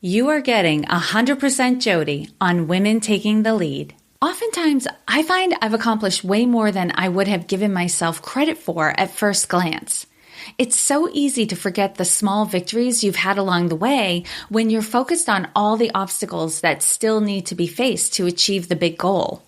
You are getting 100% Jodi on Women Taking the Lead. Oftentimes, I find I've accomplished way more than I would have given myself credit for at first glance. It's so easy to forget the small victories you've had along the way when you're focused on all the obstacles that still need to be faced to achieve the big goal.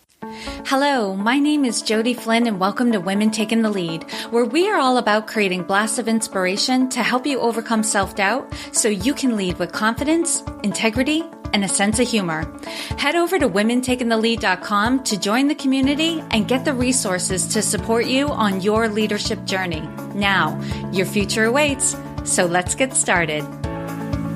Hello, my name is Jodi Flynn and welcome to Women Taking the Lead, where we are all about creating blasts of inspiration to help you overcome self-doubt so you can lead with confidence, integrity, and a sense of humor. Head over to womentakingthelead.com to join the community and get the resources to support you on your leadership journey. Now, your future awaits, so let's get started.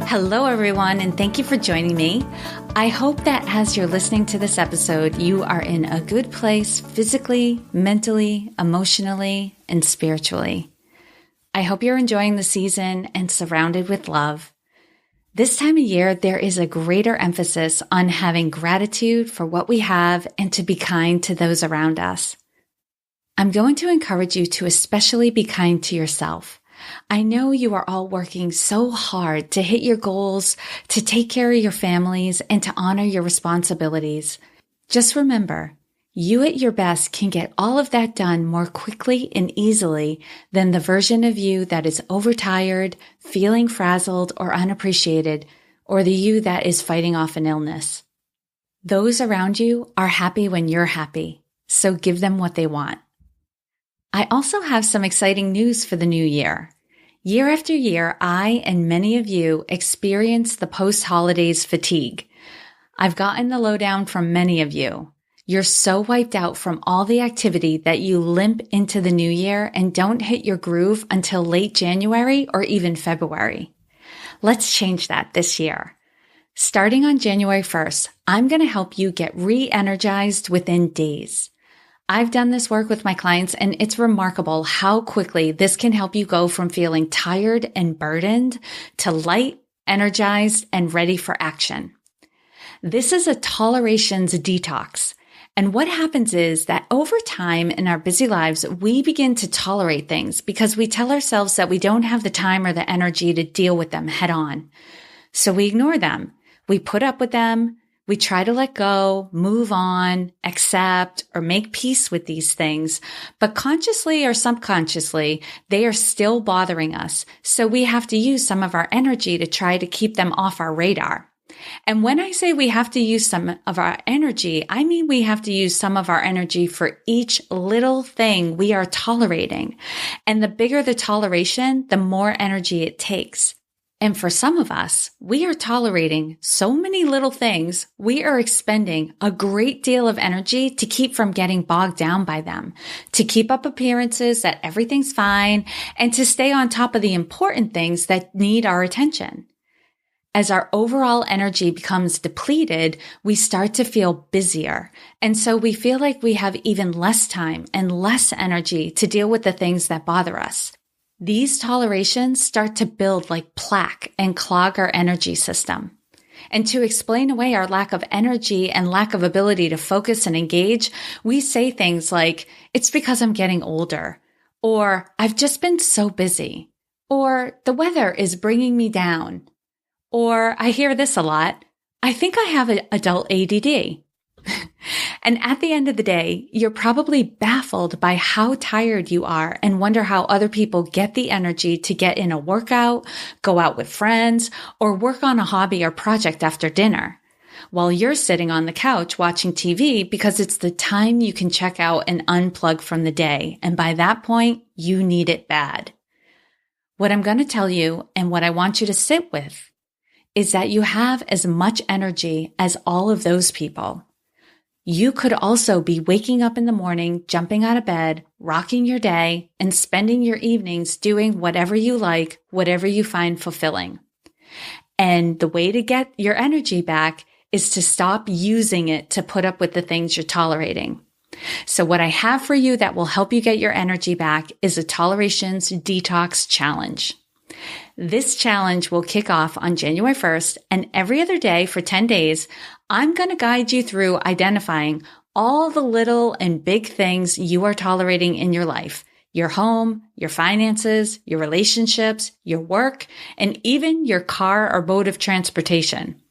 Hello, everyone, and thank you for joining me. I hope that as you're listening to this episode, you are in a good place physically, mentally, emotionally, and spiritually. I hope you're enjoying the season and surrounded with love. This time of year, there is a greater emphasis on having gratitude for what we have and to be kind to those around us. I'm going to encourage you to especially be kind to yourself. I know you are all working so hard to hit your goals, to take care of your families, and to honor your responsibilities. Just remember, you at your best can get all of that done more quickly and easily than the version of you that is overtired, feeling frazzled or unappreciated, or the you that is fighting off an illness. Those around you are happy when you're happy, so give them what they want. I also have some exciting news for the new year. Year after year, I and many of you experience the post-holidays fatigue. I've gotten the lowdown from many of you. You're so wiped out from all the activity that you limp into the new year and don't hit your groove until late January or even February. Let's change that this year. Starting on January 1st, I'm going to help you get re-energized within days. I've done this work with my clients, and it's remarkable how quickly this can help you go from feeling tired and burdened to light, energized, and ready for action. This is a tolerations detox. And what happens is that over time in our busy lives, we begin to tolerate things because we tell ourselves that we don't have the time or the energy to deal with them head on. So we ignore them. We put up with them. We try to let go, move on, accept, or make peace with these things, but consciously or subconsciously, they are still bothering us. So we have to use some of our energy to try to keep them off our radar. And when I say we have to use some of our energy, I mean we have to use some of our energy for each little thing we are tolerating. And the bigger the toleration, the more energy it takes. And for some of us, we are tolerating so many little things, we are expending a great deal of energy to keep from getting bogged down by them, to keep up appearances that everything's fine, and to stay on top of the important things that need our attention. As our overall energy becomes depleted, we start to feel busier. And so we feel like we have even less time and less energy to deal with the things that bother us. These tolerations start to build like plaque and clog our energy system. And to explain away our lack of energy and lack of ability to focus and engage, we say things like, it's because I'm getting older, or I've just been so busy, or the weather is bringing me down, or I hear this a lot, I think I have adult ADD. And at the end of the day, you're probably baffled by how tired you are and wonder how other people get the energy to get in a workout, go out with friends, or work on a hobby or project after dinner, while you're sitting on the couch watching TV because it's the time you can check out and unplug from the day. And by that point, you need it bad. What I'm going to tell you and what I want you to sit with is that you have as much energy as all of those people. You could also be waking up in the morning, jumping out of bed, rocking your day, and spending your evenings doing whatever you like, whatever you find fulfilling. And the way to get your energy back is to stop using it to put up with the things you're tolerating. So what I have for you that will help you get your energy back is a Tolerations Detox Challenge. This challenge will kick off on January 1st, and every other day for 10 days, I'm going to guide you through identifying all the little and big things you are tolerating in your life, Your home, your finances, your relationships, your work, and even your car or mode of transportation.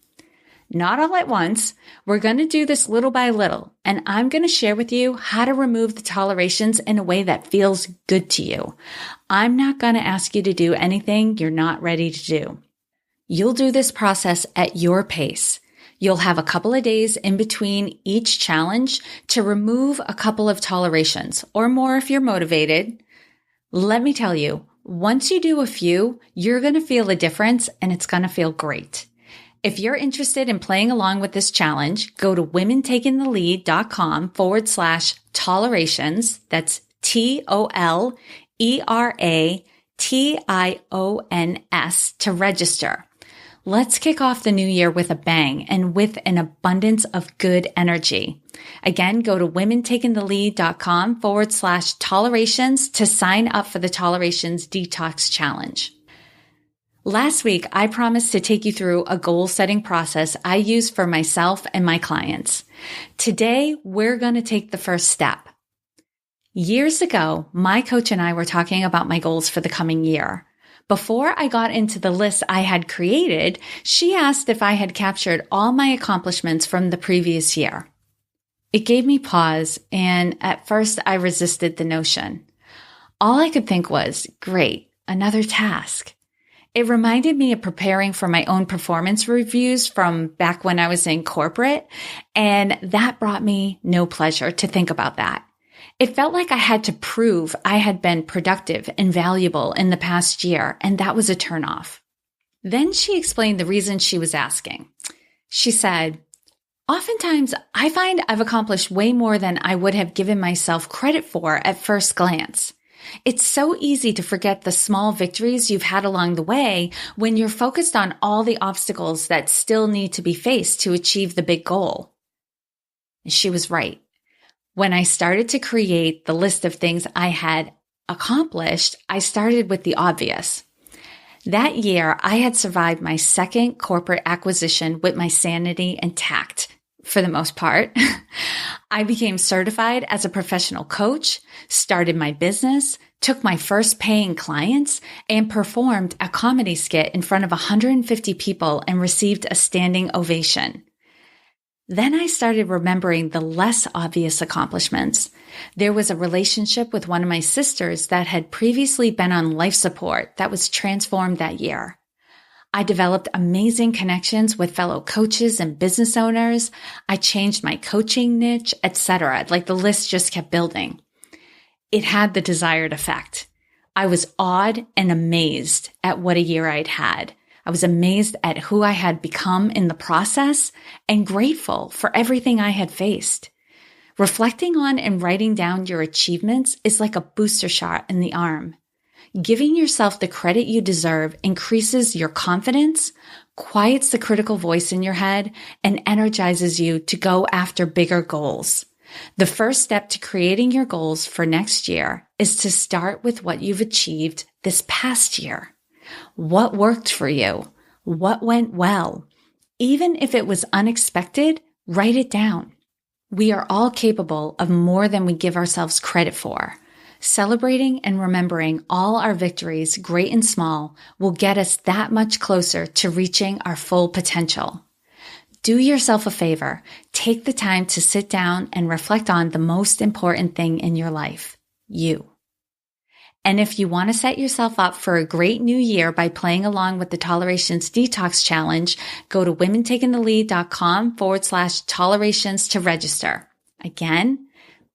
Not all at once. We're going to do this little by little, and I'm going to share with you how to remove the tolerations in a way that feels good to you. I'm not going to ask you to do anything you're not ready to do. You'll do this process at your pace. You'll have a couple of days in between each challenge to remove a couple of tolerations, or more if you're motivated. Let me tell you, once you do a few, you're going to feel a difference and it's going to feel great. If you're interested in playing along with this challenge, go to womentakingthelead.com/tolerations. That's TOLERATIONS to register. Let's kick off the new year with a bang and with an abundance of good energy. Again, go to womentakingthelead.com/tolerations to sign up for the Tolerations Detox Challenge. Last week, I promised to take you through a goal-setting process I use for myself and my clients. Today, we're going to take the first step. Years ago, my coach and I were talking about my goals for the coming year. Before I got into the list I had created, she asked if I had captured all my accomplishments from the previous year. It gave me pause, and at first I resisted the notion. All I could think was, great, another task. It reminded me of preparing for my own performance reviews from back when I was in corporate, and that brought me no pleasure to think about that. It felt like I had to prove I had been productive and valuable in the past year, and that was a turnoff. Then she explained the reason she was asking. She said, oftentimes I find I've accomplished way more than I would have given myself credit for at first glance. It's so easy to forget the small victories you've had along the way when you're focused on all the obstacles that still need to be faced to achieve the big goal. She was right. When I started to create the list of things I had accomplished, I started with the obvious. That year, I had survived my second corporate acquisition with my sanity intact, for the most part. I became certified as a professional coach, started my business, took my first paying clients, and performed a comedy skit in front of 150 people and received a standing ovation. Then I started remembering the less obvious accomplishments. There was a relationship with one of my sisters that had previously been on life support that was transformed that year. I developed amazing connections with fellow coaches and business owners. I changed my coaching niche, etc. Like the list just kept building. It had the desired effect. I was awed and amazed at what a year I'd had. I was amazed at who I had become in the process and grateful for everything I had faced. Reflecting on and writing down your achievements is like a booster shot in the arm. Giving yourself the credit you deserve increases your confidence, quiets the critical voice in your head, and energizes you to go after bigger goals. The first step to creating your goals for next year is to start with what you've achieved this past year. What worked for you? What went well? Even if it was unexpected, write it down. We are all capable of more than we give ourselves credit for. Celebrating and remembering all our victories, great and small, will get us that much closer to reaching our full potential. Do yourself a favor. Take the time to sit down and reflect on the most important thing in your life, you. And if you want to set yourself up for a great new year by playing along with the Tolerations Detox Challenge, go to womentakingthelead.com/tolerations to register. Again,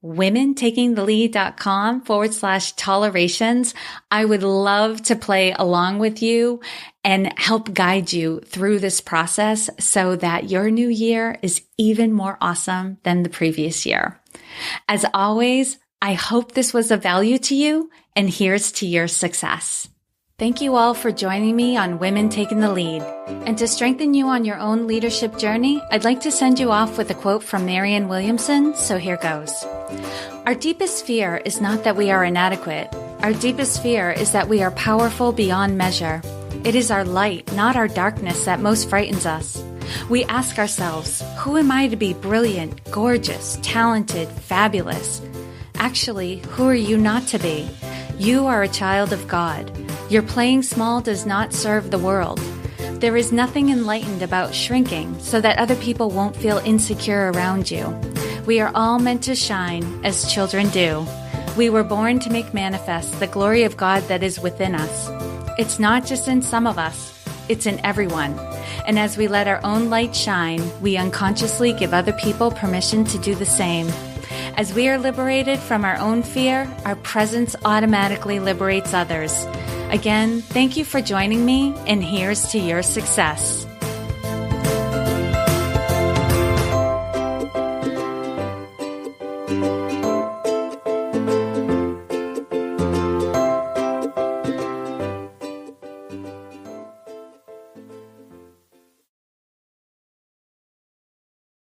womentakingthelead.com/tolerations. I would love to play along with you and help guide you through this process so that your new year is even more awesome than the previous year. As always, I hope this was of value to you, and here's to your success. Thank you all for joining me on Women Taking the Lead. And to strengthen you on your own leadership journey, I'd like to send you off with a quote from Marianne Williamson, so here goes. Our deepest fear is not that we are inadequate. Our deepest fear is that we are powerful beyond measure. It is our light, not our darkness, that most frightens us. We ask ourselves, who am I to be brilliant, gorgeous, talented, fabulous? Actually, who are you not to be? You are a child of God. Your playing small does not serve the world. There is nothing enlightened about shrinking so that other people won't feel insecure around you. We are all meant to shine as children do. We were born to make manifest the glory of God that is within us. It's not just in some of us, it's in everyone. And as we let our own light shine, we unconsciously give other people permission to do the same. As we are liberated from our own fear, our presence automatically liberates others. Again, thank you for joining me, and here's to your success.